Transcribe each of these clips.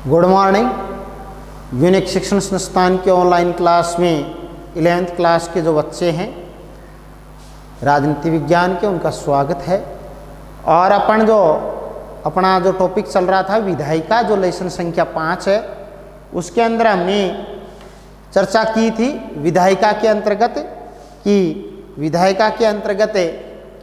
Good morning. Unique शिक्षण संस्थान के ऑनलाइन क्लास में 11th क्लास के जो बच्चे हैं राजनीति विज्ञान के, उनका स्वागत है। और अपना जो टॉपिक चल रहा था विधायिका, जो लेसन संख्या 5 है, उसके अंदर हमने चर्चा की थी विधायिका के अंतर्गत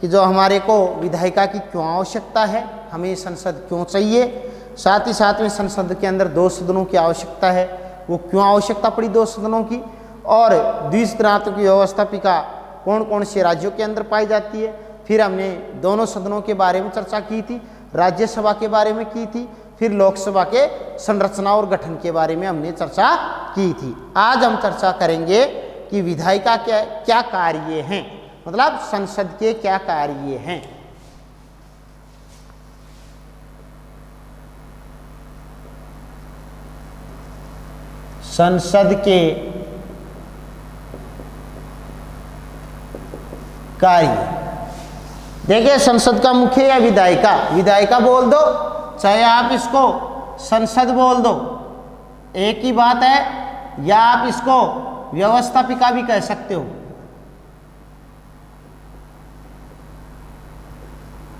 कि जो हमारे को विधायिका की क्यों आवश्यकता है, हमें संसद क्यों चाहिए, साथ ही साथ में संसद के अंदर 2 सदनों की आवश्यकता है, वो क्यों आवश्यकता पड़ी 2 सदनों की, और द्विसदनात्मक व्यवस्थापिका कौन कौन से राज्यों के अंदर पाई जाती है। फिर हमने दोनों सदनों के बारे में चर्चा की थी, राज्यसभा के बारे में की थी, फिर लोकसभा के संरचना और गठन के बारे में हमने चर्चा की थी। आज हम चर्चा करेंगे कि विधायिका क्या कार्य हैं, मतलब संसद के क्या कार्य हैं। संसद के कार्य देखिए, संसद का मुख्य या विधायिका बोल दो, चाहे आप इसको संसद बोल दो, एक ही बात है, या आप इसको व्यवस्थापिका भी कह सकते हो,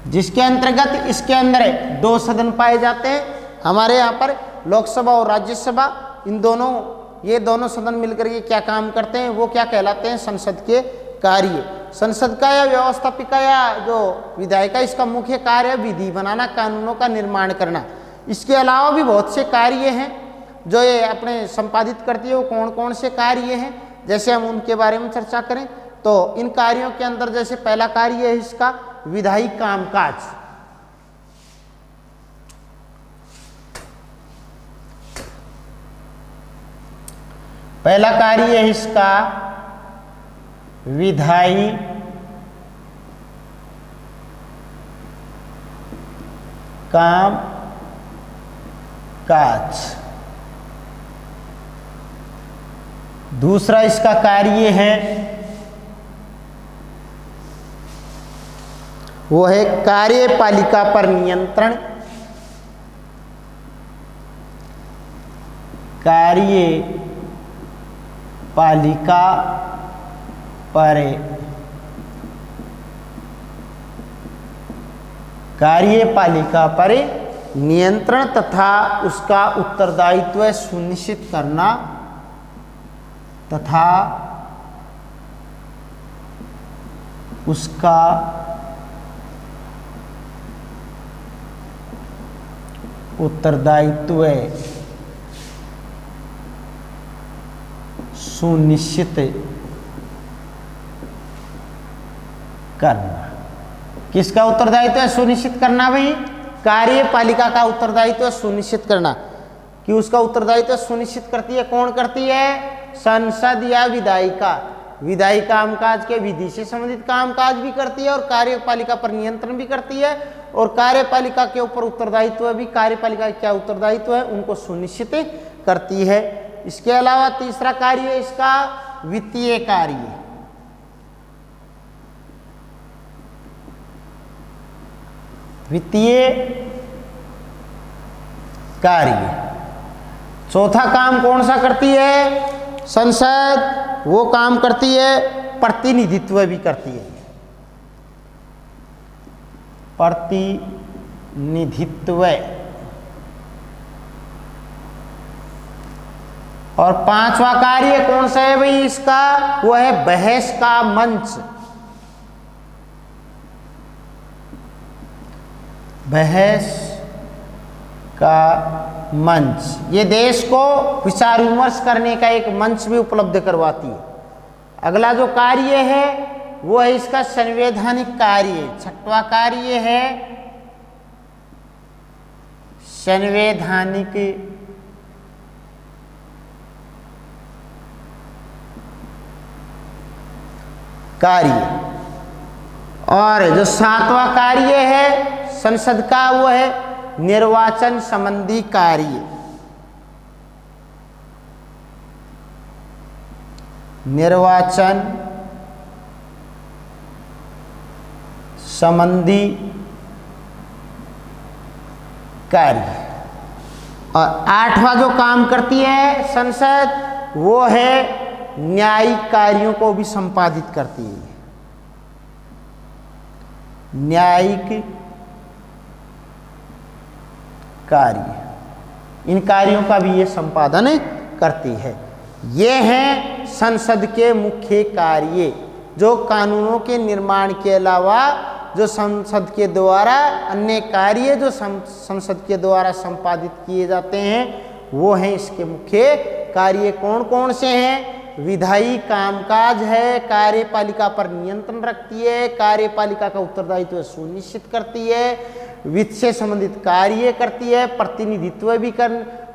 जिसके अंतर्गत इसके अंदर 2 सदन पाए जाते हैं। हमारे यहाँ पर लोकसभा और राज्यसभा, ये दोनों सदन मिलकर के क्या काम करते हैं, वो क्या कहलाते हैं, संसद के कार्य। संसद का या व्यवस्थापिका या जो विधायिका, इसका मुख्य कार्य विधि बनाना, कानूनों का निर्माण करना। इसके अलावा भी बहुत से कार्य हैं जो ये अपने संपादित करती है। वो कौन कौन से कार्य हैं, जैसे हम उनके बारे में चर्चा करें तो इन कार्यों के अंदर जैसे पहला कार्य है इसका विधायी कामकाज। पहला कार्य है इसका विधायी कामकाज। दूसरा इसका कार्य है वो है कार्यपालिका पर नियंत्रण। कार्यपालिका पर नियंत्रण तथा उसका उत्तरदायित्व सुनिश्चित करना तथा उसका उत्तरदायित्व सुनिश्चित करना। किसका उत्तरदायित्व सुनिश्चित करना भाई? कार्यपालिका का उत्तरदायित्व सुनिश्चित करना। कि उसका उत्तरदायित्व सुनिश्चित करती है, कौन करती है? संसद या विधायिका। विधायी कामकाज के विधि से संबंधित कामकाज भी करती है और कार्यपालिका पर नियंत्रण भी करती है, और कार्यपालिका के ऊपर उत्तरदायित्व भी, कार्यपालिका क्या उत्तरदायित्व है उनको सुनिश्चित करती है। इसके अलावा तीसरा कार्य है इसका वित्तीय कार्य। वित्तीय कार्य। चौथा काम कौन सा करती है संसद? वो काम करती है प्रतिनिधित्व भी करती है। प्रतिनिधित्व। और 5वां कार्य कौन सा है भाई इसका? वो है बहस का मंच। बहस का मंच, ये देश को विचार विमर्श करने का एक मंच भी उपलब्ध करवाती है। अगला जो कार्य है वो है इसका संवैधानिक कार्य। 6वां कार्य है संवैधानिक कार्य। और जो 7वां कार्य है संसद का वो है निर्वाचन संबंधी कार्य। निर्वाचन संबंधी कार्य। और 8वां जो काम करती है संसद, वो है न्यायिक कार्यों को भी संपादित करती है। न्यायिक कार्य, इन कार्यों का भी ये संपादन करती है। ये हैं संसद के मुख्य कार्य, जो कानूनों के निर्माण के अलावा जो संसद के द्वारा अन्य कार्य जो संसद के द्वारा संपादित किए जाते हैं, वो हैं इसके मुख्य कार्य। कौन कौन से हैं? विधायी कामकाज है, कार्यपालिका पर नियंत्रण रखती है, कार्यपालिका का उत्तरदायित्व सुनिश्चित करती है, वित्त से संबंधित कार्य करती है,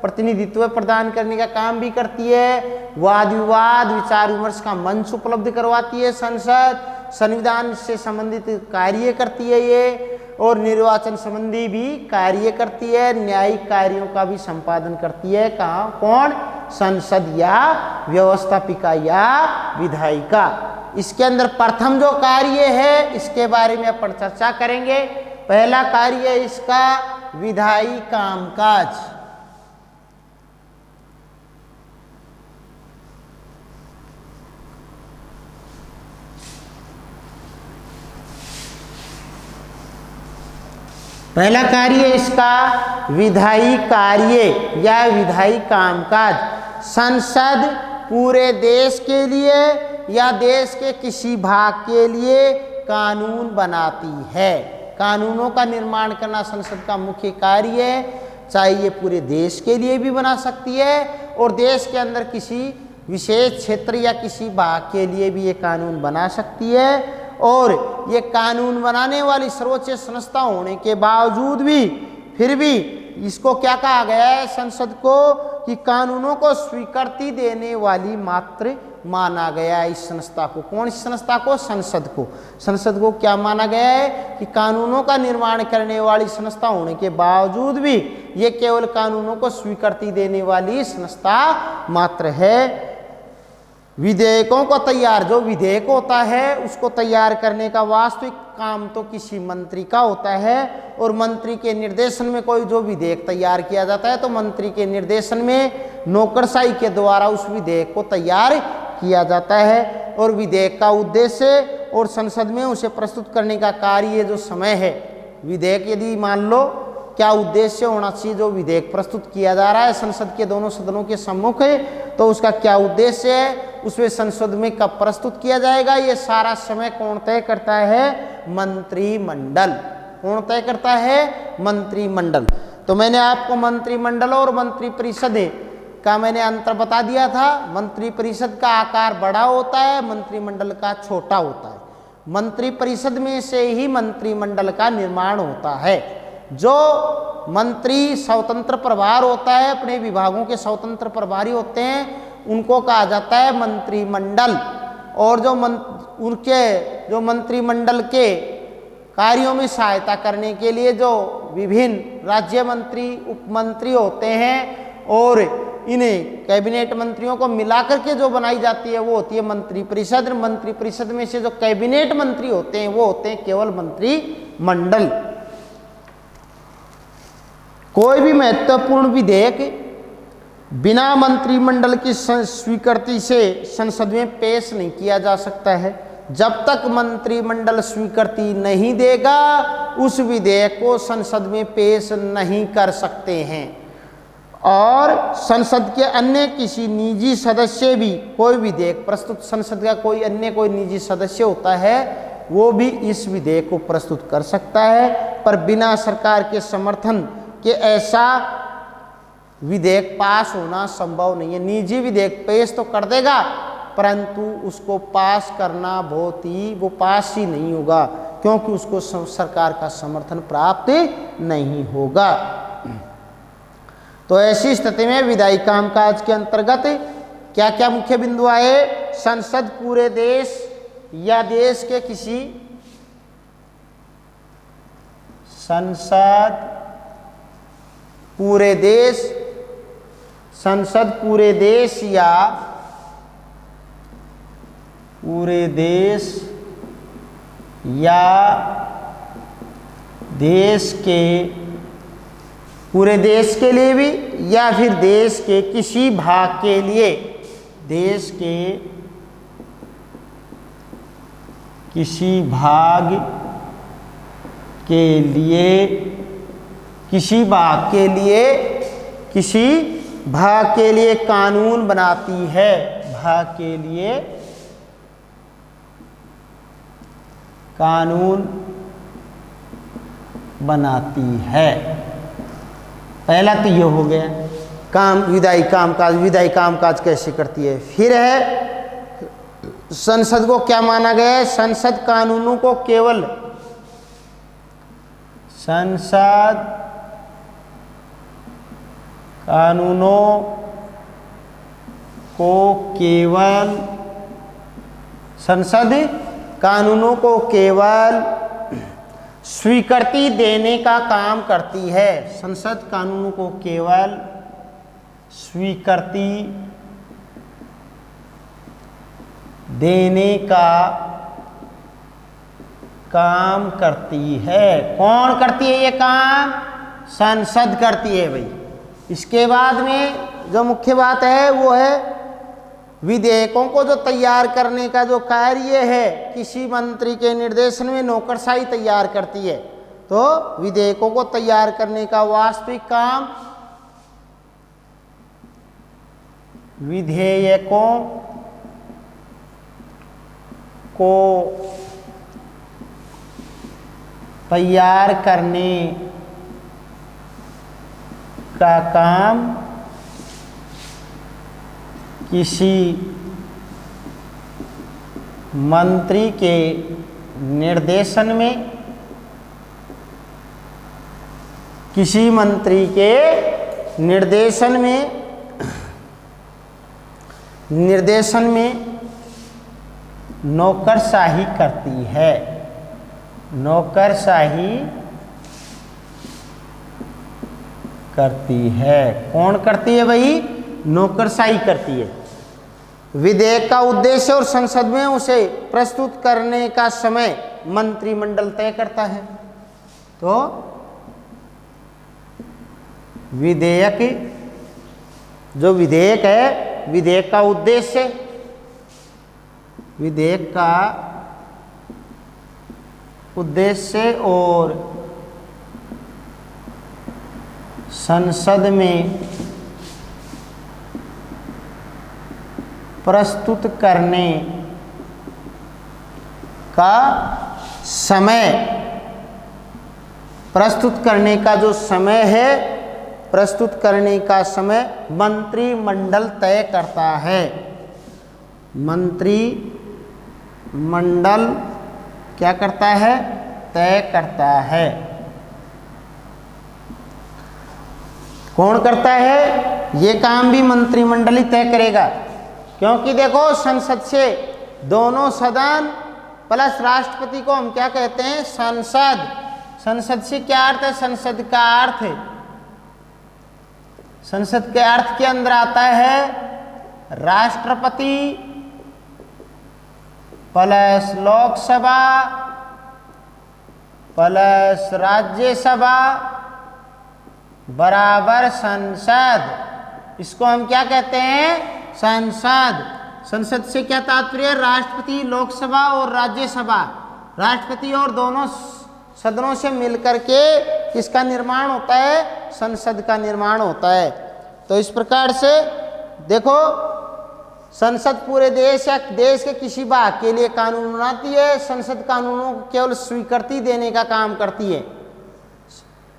प्रतिनिधित्व प्रदान करने का काम भी करती है, वाद विवाद विचार विमर्श का मंच उपलब्ध करवाती है संसद, संविधान से संबंधित कार्य करती है ये, और निर्वाचन संबंधी भी कार्य करती है, न्यायिक कार्यों का भी संपादन करती है। कहाँ? कौन? संसद या व्यवस्थापिका या विधायिका। इसके अंदर प्रथम जो कार्य है इसके बारे में अपन चर्चा करेंगे। पहला कार्य है इसका विधायी कामकाज। पहला कार्य इसका विधायी कार्य या विधायी कामकाज। संसद पूरे देश के लिए या देश के किसी भाग के लिए कानून बनाती है। कानूनों का निर्माण करना संसद का मुख्य कार्य है। चाहे ये पूरे देश के लिए भी बना सकती है और देश के अंदर किसी विशेष क्षेत्र या किसी भाग के लिए भी ये कानून बना सकती है। और ये कानून बनाने वाली सर्वोच्च संस्था होने के बावजूद भी फिर भी इसको क्या कहा गया है संसद को कि कानूनों को स्वीकृति देने वाली मात्र माना गया है इस संस्था को। कौन सी संस्था को? संसद को। संसद को क्या माना गया है कि कानूनों का निर्माण करने वाली संस्था होने के बावजूद भी ये केवल कानूनों को स्वीकृति देने वाली संस्था मात्र है। विधेयकों को तैयार, जो विधेयक होता है उसको तैयार करने का वास्तविक काम तो किसी मंत्री का होता है और मंत्री के निर्देशन में कोई जो विधेयक तैयार किया जाता है तो मंत्री के निर्देशन में नौकरशाही के द्वारा उस विधेयक को तैयार किया जाता है। और विधेयक का उद्देश्य और संसद में उसे प्रस्तुत करने का कार्य जो समय है, विधेयक यदि मान लो क्या उद्देश्य होना चाहिए, जो विधेयक प्रस्तुत किया जा रहा है संसद के दोनों सदनों के सम्मुख है तो उसका क्या उद्देश्य है, उसमें संसद में कब प्रस्तुत किया जाएगा, ये सारा समय कौन तय करता है? मंत्रिमंडल। कौन तय करता है? मंत्रिमंडल। तो मैंने आपको मंत्रिमंडल और मंत्रिपरिषद का मैंने अंतर बता दिया था। मंत्रिपरिषद का आकार बड़ा होता है, मंत्रिमंडल का छोटा होता है। मंत्रिपरिषद में से ही मंत्रिमंडल का निर्माण होता है। जो मंत्री स्वतंत्र प्रभार होता है, अपने विभागों के स्वतंत्र प्रभारी होते हैं, उनको कहा जाता है मंत्रिमंडल। और जो मंत्रिमंडल के कार्यों में सहायता करने के लिए जो विभिन्न राज्य मंत्री, उपमंत्री होते हैं और इन्हें कैबिनेट मंत्रियों को मिलाकर के जो बनाई जाती है वो होती है मंत्रिपरिषद। मंत्रिपरिषद में से जो कैबिनेट मंत्री होते हैं वो होते हैं केवल मंत्रिमंडल। कोई भी महत्वपूर्ण विधेयक बिना मंत्रिमंडल की स्वीकृति से संसद में पेश नहीं किया जा सकता है। जब तक मंत्रिमंडल स्वीकृति नहीं देगा उस विधेयक को संसद में पेश नहीं कर सकते हैं। और संसद के अन्य किसी निजी सदस्य भी कोई विधेयक प्रस्तुत, संसद का कोई निजी सदस्य होता है वो भी इस विधेयक को प्रस्तुत कर सकता है, पर बिना सरकार के समर्थन के ऐसा विधेयक पास होना संभव नहीं है। निजी विधेयक पेश तो कर देगा परंतु उसको पास करना वो पास ही नहीं होगा क्योंकि उसको सरकार का समर्थन प्राप्त नहीं होगा। तो ऐसी स्थिति में विधायी कामकाज के अंतर्गत क्या क्या मुख्य बिंदु आए? संसद पूरे देश या देश के किसी संसद पूरे देश या देश के पूरे देश के लिए भी या फिर देश के किसी भाग के लिए, देश के किसी भाग के लिए, किसी भाग के लिए, किसी भाग के लिए कानून बनाती है, भाग के लिए कानून बनाती है। पहला तो ये हो गया काम, विधायी कामकाज। विधायी कामकाज कैसे करती है? फिर है संसद को क्या माना गया है? संसद कानूनों को केवल, संसद कानूनों को केवल, संसद कानूनों को केवल स्वीकृति देने का काम करती है। संसद कानूनों को केवल स्वीकृति देने का काम करती है। कौन करती है ये काम? संसद करती है भाई। इसके बाद में जो मुख्य बात है वो है विधेयकों को जो तैयार करने का जो कार्य है, किसी मंत्री के निर्देशन में नौकरशाही तैयार करती है। तो विधेयकों को तैयार करने का वास्तविक काम विधेयकों को तैयार करने का काम किसी मंत्री के निर्देशन में, किसी मंत्री के निर्देशन में नौकरशाही करती है। नौकरशाही करती है। कौन करती है भाई? नौकरशाही करती है। विधेयक का उद्देश्य और संसद में उसे प्रस्तुत करने का समय मंत्रिमंडल तय करता है। तो विधेयक, जो विधेयक है, विधेयक का उद्देश्य, विधेयक का उद्देश्य और संसद में प्रस्तुत करने का समय, प्रस्तुत करने का जो समय है, प्रस्तुत करने का समय मंत्रिमंडल तय करता है। मंत्रिमंडल क्या करता है? तय करता है। कौन करता है? ये काम भी मंत्रिमंडल ही तय करेगा। क्योंकि देखो, संसद से दोनों सदन प्लस राष्ट्रपति को हम क्या कहते हैं? संसद। संसद से क्या अर्थ है? संसद का अर्थ है, संसद के अर्थ के अंदर आता है राष्ट्रपति प्लस लोकसभा प्लस राज्यसभा बराबर संसद। इसको हम क्या कहते हैं? संसद। संसद से क्या तात्पर्य? राष्ट्रपति, लोकसभा और राज्यसभा। राष्ट्रपति और दोनों सदनों से मिलकर के किसका निर्माण होता है? संसद का निर्माण होता है। तो इस प्रकार से देखो, संसद पूरे देश या देश के किसी भाग के लिए कानून बनाती है। संसद कानूनों को केवल स्वीकृति देने का काम करती है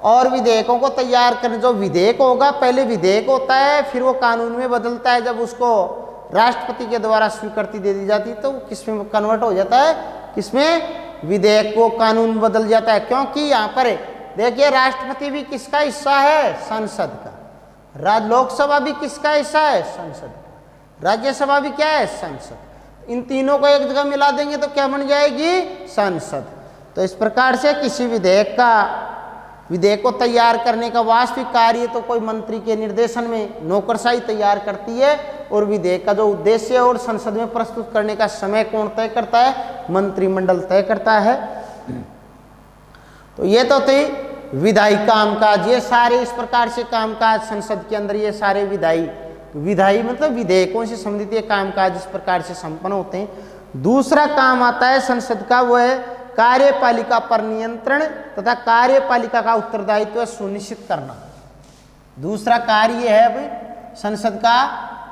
और विधेयकों को तैयार करने, जो विधेयक होगा, पहले विधेयक होता है, फिर वो कानून में बदलता है। जब उसको राष्ट्रपति के द्वारा स्वीकृति दे दी जाती है तो किसमें कन्वर्ट हो जाता है? किसमें? विधेयक को कानून बदल जाता है। क्योंकि यहाँ पर देखिए, राष्ट्रपति भी किसका हिस्सा है? संसद का। लोकसभा भी किसका हिस्सा है? संसद का। राज्यसभा भी क्या है? संसद। इन तीनों को एक जगह मिला देंगे तो क्या बन जाएगी? संसद। तो इस प्रकार से किसी विधेयक को तैयार करने का वास्तविक कार्य तो कोई मंत्री के निर्देशन में नौकरशाही तैयार करती है, और विधेयक का जो उद्देश्य और संसद में प्रस्तुत करने का समय कौन तय करता है? मंत्रिमंडल तय करता है। तो ये तो थी विधायी कामकाज, ये सारे इस प्रकार से कामकाज संसद के अंदर, ये सारे विधायी मतलब विधेयकों से संबंधित ये कामकाज इस प्रकार से संपन्न होते हैं। दूसरा काम आता है संसद का, वो है कार्यपालिका पर नियंत्रण तथा कार्यपालिका का उत्तरदायित्व सुनिश्चित करना। दूसरा कार्य है अब संसद का,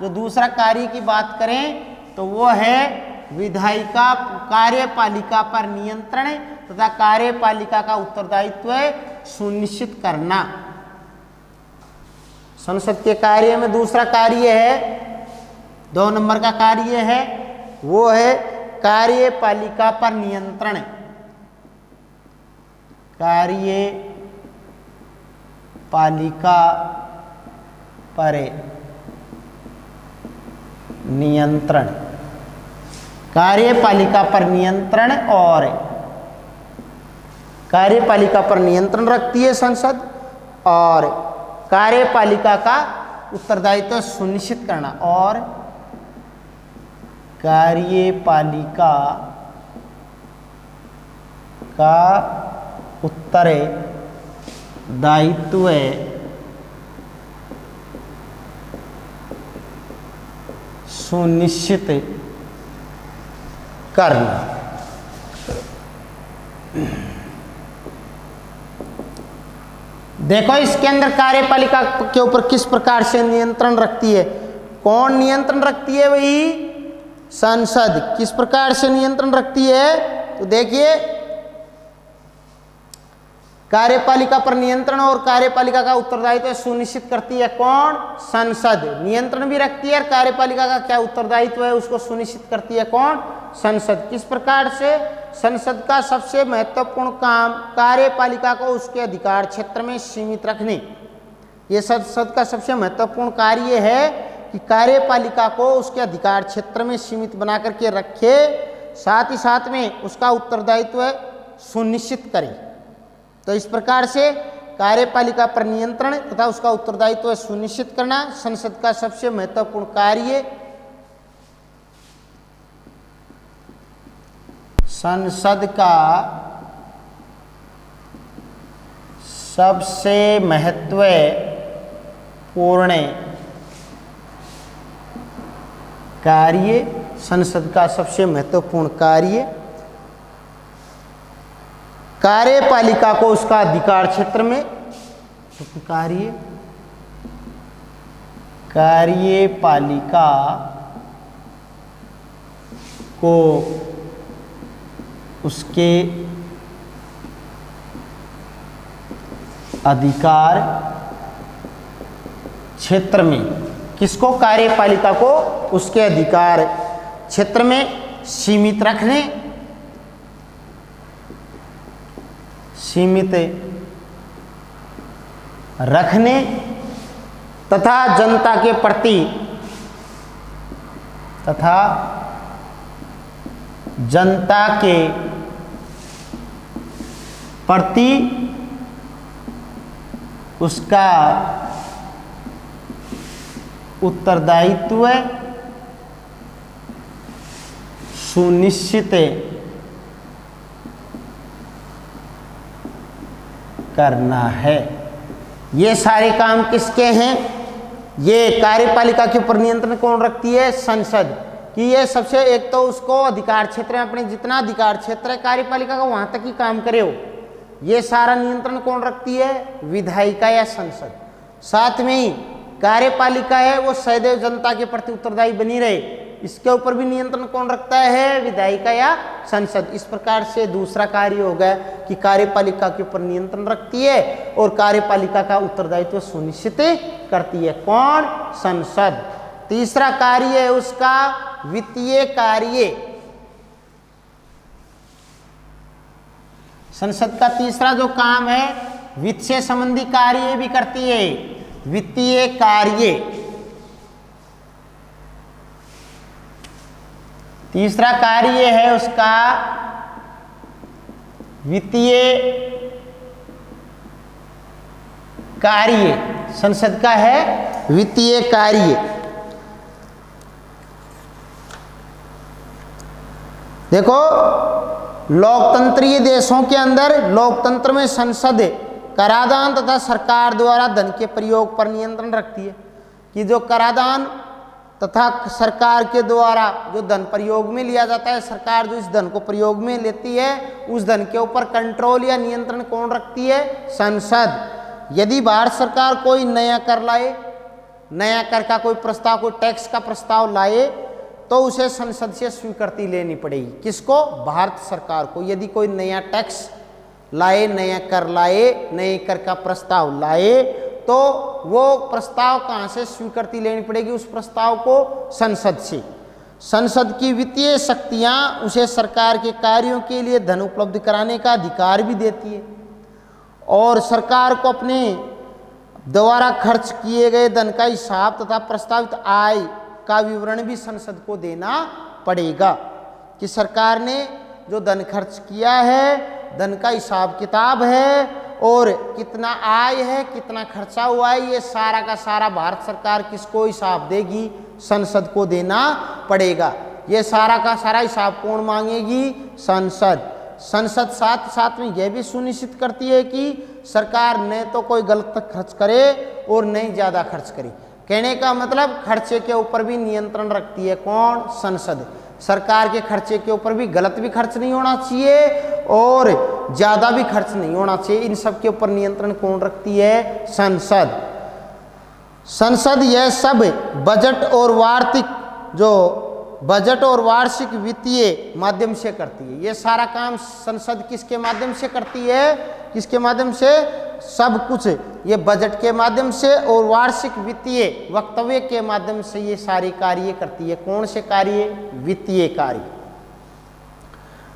जो दूसरा कार्य की बात करें तो वो है विधायिका कार्यपालिका पर नियंत्रण तथा कार्यपालिका का उत्तरदायित्व सुनिश्चित करना। संसद के कार्य में दूसरा कार्य है, 2 नंबर का कार्य है, वो है कार्यपालिका पर नियंत्रण। कार्यपालिका पर नियंत्रण, कार्यपालिका पर नियंत्रण और कार्यपालिका पर नियंत्रण रखती है संसद और कार्यपालिका का उत्तरदायित्व सुनिश्चित करना। और कार्यपालिका का उत्तरदायित्व सुनिश्चित करना। देखो इसके अंदर कार्यपालिका के ऊपर किस प्रकार से नियंत्रण रखती है, कौन नियंत्रण रखती है, वही संसद। किस प्रकार से नियंत्रण रखती है तो देखिए, कार्यपालिका पर नियंत्रण और कार्यपालिका का उत्तरदायित्व सुनिश्चित करती है कौन, संसद। नियंत्रण भी रखती है और कार्यपालिका का क्या उत्तरदायित्व है उसको सुनिश्चित करती है कौन, संसद। किस प्रकार से, संसद का सबसे महत्वपूर्ण काम कार्यपालिका को उसके अधिकार क्षेत्र में सीमित रखने। ये संसद का सबसे महत्वपूर्ण कार्य है कि कार्यपालिका को उसके अधिकार क्षेत्र में सीमित बना करके रखे, साथ ही साथ में उसका उत्तरदायित्व सुनिश्चित करे। तो इस प्रकार से कार्यपालिका पर नियंत्रण तथा उसका उत्तरदायित्व सुनिश्चित करना संसद का सबसे महत्वपूर्ण कार्य। संसद का सबसे महत्वपूर्ण कार्य, संसद का सबसे महत्वपूर्ण कार्य कार्यपालिका को उसका अधिकार क्षेत्र में कार्यपालिका को उसके अधिकार क्षेत्र में, किसको, कार्यपालिका को उसके अधिकार क्षेत्र में सीमित रखने तथा जनता के प्रति उसका उत्तरदायित्व सुनिश्चित करना है। ये सारे काम किसके हैं, ये कार्यपालिका के ऊपर नियंत्रण कौन रखती है, संसद। कि ये सबसे, एक तो उसको अधिकार क्षेत्र में, अपने जितना अधिकार क्षेत्र है कार्यपालिका का वहां तक ही काम करे हो, ये सारा नियंत्रण कौन रखती है, विधायिका या संसद। साथ में ही कार्यपालिका है वो सदैव जनता के प्रति उत्तरदायी बनी रहे, इसके ऊपर भी नियंत्रण कौन रखता है, विधायिका या संसद। इस प्रकार से दूसरा कार्य हो गया कि कार्यपालिका के ऊपर नियंत्रण रखती है और कार्यपालिका का उत्तरदायित्व सुनिश्चित करती है कौन, संसद। तीसरा कार्य है उसका वित्तीय कार्य। संसद का तीसरा जो काम है वित्त से संबंधी कार्य भी करती है, वित्तीय कार्य। तीसरा कार्य है उसका वित्तीय कार्य, संसद का है वित्तीय कार्य। देखो लोकतंत्रीय देशों के अंदर, लोकतंत्र में संसद कराधान तथा सरकार द्वारा धन के प्रयोग पर नियंत्रण रखती है, कि जो कराधान तथा सरकार के द्वारा जो धन प्रयोग में लिया जाता है, सरकार जो इस धन को प्रयोग में लेती है, उस धन के ऊपर कंट्रोल या नियंत्रण कौन रखती है? संसद। यदि भारत सरकार कोई नया कर लाए, नया कर का कोई प्रस्ताव, कोई टैक्स का प्रस्ताव लाए, तो उसे संसद से स्वीकृति लेनी पड़ेगी। किसको? भारत सरकार को। यदि कोई नया टैक्स लाए, नया कर लाए, नए कर का प्रस्ताव लाए, तो वो प्रस्ताव कहाँ से स्वीकृति लेनी पड़ेगी? उस प्रस्ताव को संसद से। संसद की वित्तीय शक्तियाँ उसे सरकार के कार्यों के लिए धन उपलब्ध कराने का अधिकार भी देती है, और सरकार को अपने द्वारा खर्च किए गए धन का हिसाब तथा प्रस्तावित आय का विवरण भी संसद को देना पड़ेगा, कि सरकार ने जो धन खर्च किया है, धन का हिसाब किताब है, और कितना आय है, कितना खर्चा हुआ है, ये सारा का सारा भारत सरकार किसको हिसाब देगी? संसद को देना पड़ेगा। ये सारा का सारा हिसाब कौन मांगेगी? संसद। संसद साथ साथ में यह भी सुनिश्चित करती है कि सरकार न तो कोई गलत खर्च करे और न ही ज़्यादा खर्च करे। कहने का मतलब खर्चे के ऊपर भी नियंत्रण रखती है कौन? संसद। सरकार के खर्चे के ऊपर भी गलत भी खर्च नहीं होना चाहिए और ज़्यादा भी खर्च नहीं होना चाहिए। इन सब के ऊपर नियंत्रण कौन रखती है? संसद। संसद यह सब बजट और वार्षिक वित्तीय माध्यम से करती है। ये सारा काम संसद किसके माध्यम से करती है? किसके माध्यम से? सब कुछ ये बजट के माध्यम से और वार्षिक वित्तीय वक्तव्य के माध्यम से ये सारे कार्य करती है। कौन से कार्य? वित्तीय कार्य।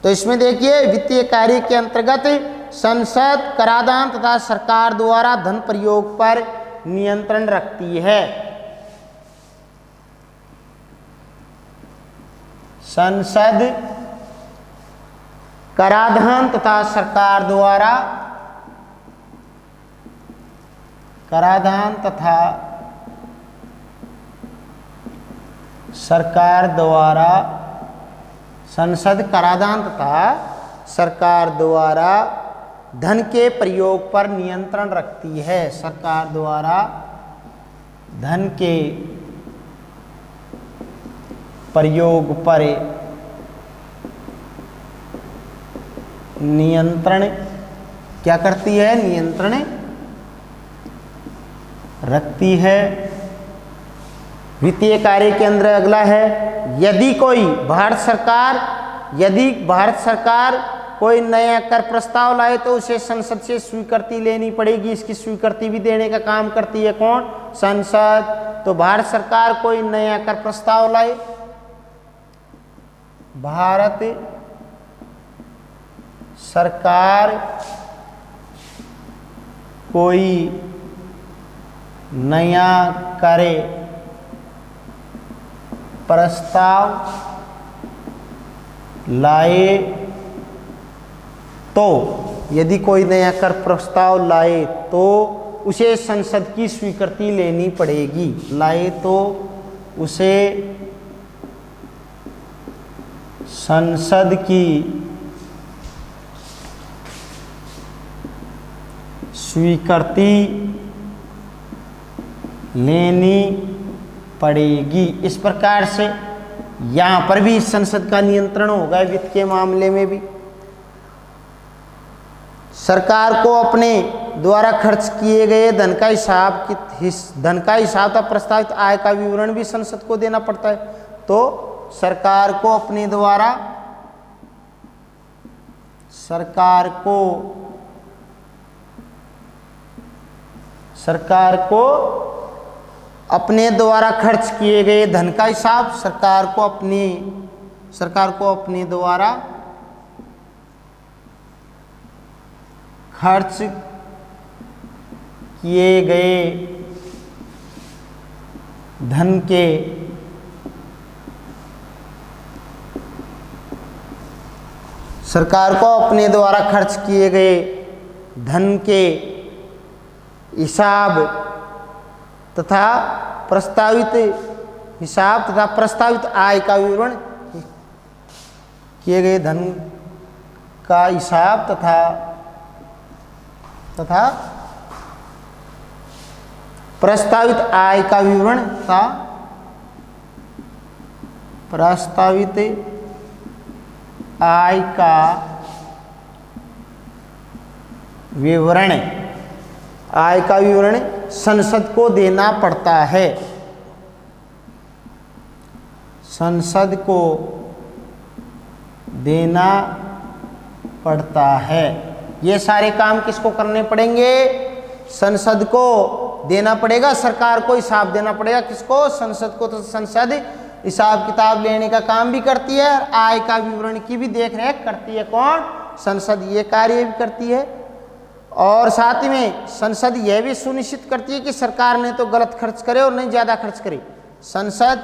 तो इसमें देखिए, वित्तीय कार्य के अंतर्गत संसद कराधान तथा सरकार द्वारा धन प्रयोग पर नियंत्रण रखती है। संसद कराधान तथा सरकार द्वारा संसद कराधान तथा सरकार द्वारा धन के प्रयोग पर नियंत्रण रखती है। सरकार द्वारा धन के प्रयोग पर नियंत्रण क्या करती है? नियंत्रण रखती है। वित्तीय कार्य के अंदर अगला है, यदि भारत सरकार कोई नया कर प्रस्ताव लाए तो उसे संसद से स्वीकृति लेनी पड़ेगी। इसकी स्वीकृति भी देने का काम करती है कौन? संसद। तो भारत सरकार कोई नया कर प्रस्ताव लाए, भारत सरकार कोई नया करे प्रस्ताव लाए तो, यदि कोई नया कर प्रस्ताव लाए तो उसे संसद की स्वीकृति लेनी पड़ेगी। लाए तो उसे संसद की स्वीकृति लेनी पड़ेगी। इस प्रकार से यहाँ पर भी संसद का नियंत्रण होगा। वित्त के मामले में भी सरकार को अपने द्वारा खर्च किए गए धन का हिसाब तथा प्रस्तावित आय का विवरण भी संसद को देना पड़ता है। तो सरकार को अपने द्वारा खर्च किए गए धन का हिसाब सरकार को अपने द्वारा खर्च किए गए धन के हिसाब तथा प्रस्तावित आय का विवरण किए गए धन का हिसाब तथा तथा प्रस्तावित आय का विवरण तथा प्रस्तावित आय का विवरण, आय का विवरण संसद को देना पड़ता है। संसद को देना पड़ता है। ये सारे काम किसको करने पड़ेंगे? संसद को देना पड़ेगा, सरकार को हिसाब देना पड़ेगा। किसको? संसद को। तो संसद हिसाब किताब लेने का काम भी करती है और आय का विवरण की भी देख रेख करती है। कौन? संसद। ये कार्य भी करती है और साथ ही में संसद यह भी सुनिश्चित करती है कि सरकार ने तो गलत खर्च करे और नहीं ज्यादा खर्च करे। संसद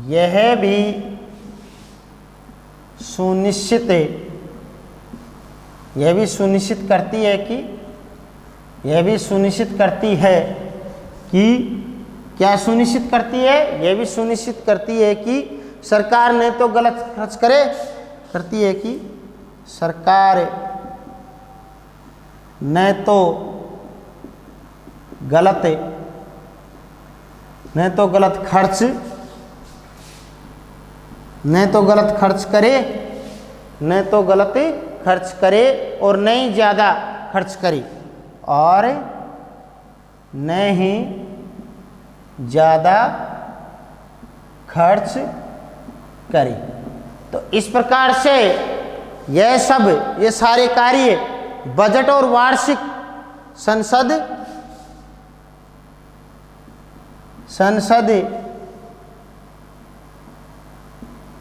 यह भी सुनिश्चित करती है कि क्या सुनिश्चित करती है? यह भी सुनिश्चित करती है कि सरकार ने तो गलत खर्च करे, करती है कि सरकार न तो गलत खर्च करे और न ही ज़्यादा खर्च करे और न ही ज़्यादा खर्च करे। तो इस प्रकार से ये सारे कार्य बजट और वार्षिक संसद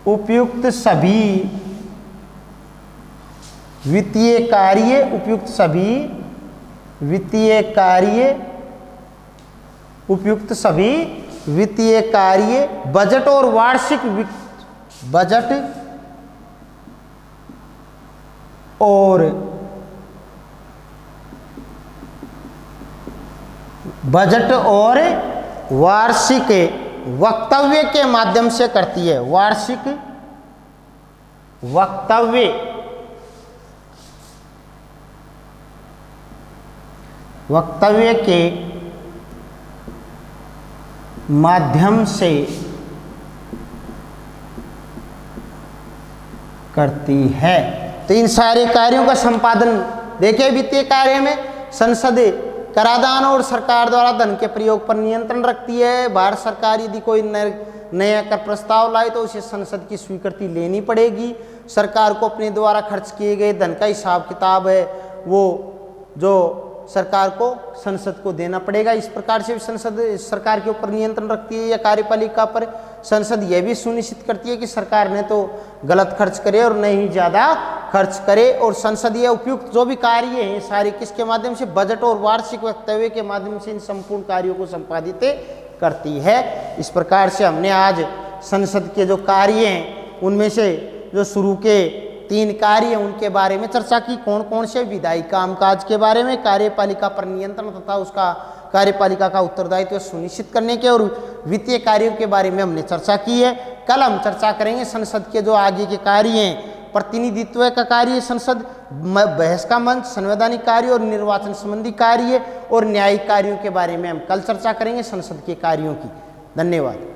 उपयुक्त सभी वित्तीय कार्य बजट और वार्षिक वक्तव्य के माध्यम से करती है। वार्षिक वक्तव्य के माध्यम से करती है। तो इन सारे कार्यों का संपादन देखिए, वित्तीय कार्य में संसद कराधान और सरकार द्वारा धन के प्रयोग पर नियंत्रण रखती है। भारत सरकार यदि कोई नया कर प्रस्ताव लाए तो उसे संसद की स्वीकृति लेनी पड़ेगी। सरकार को अपने द्वारा खर्च किए गए धन का हिसाब किताब है वो जो सरकार को संसद को देना पड़ेगा। इस प्रकार से संसद सरकार के ऊपर नियंत्रण रखती है या कार्यपालिका पर। संसद यह भी सुनिश्चित करती है कि सरकार ने तो गलत खर्च करे और नहीं ज़्यादा खर्च करे। और संसदीय उपयुक्त जो भी कार्य हैं सारे किसके माध्यम से? बजट और वार्षिक वक्तव्य के माध्यम से इन संपूर्ण कार्यों को संपादित करती है। इस प्रकार से हमने आज संसद के जो कार्य हैं उनमें से जो शुरू के 3 कार्य हैं उनके बारे में चर्चा की। कौन कौन से? विधायी कामकाज के बारे में, कार्यपालिका पर नियंत्रण तथा उसका कार्यपालिका का उत्तरदायित्व सुनिश्चित करने के, और वित्तीय कार्यों के बारे में हमने चर्चा की है। कल हम चर्चा करेंगे संसद के जो आगे के कार्य हैं, प्रतिनिधित्व का कार्य, संसद बहस का मंच, संवैधानिक कार्य और निर्वाचन संबंधी कार्य और न्यायिक कार्यों के बारे में हम कल चर्चा करेंगे संसद के कार्यों की। धन्यवाद।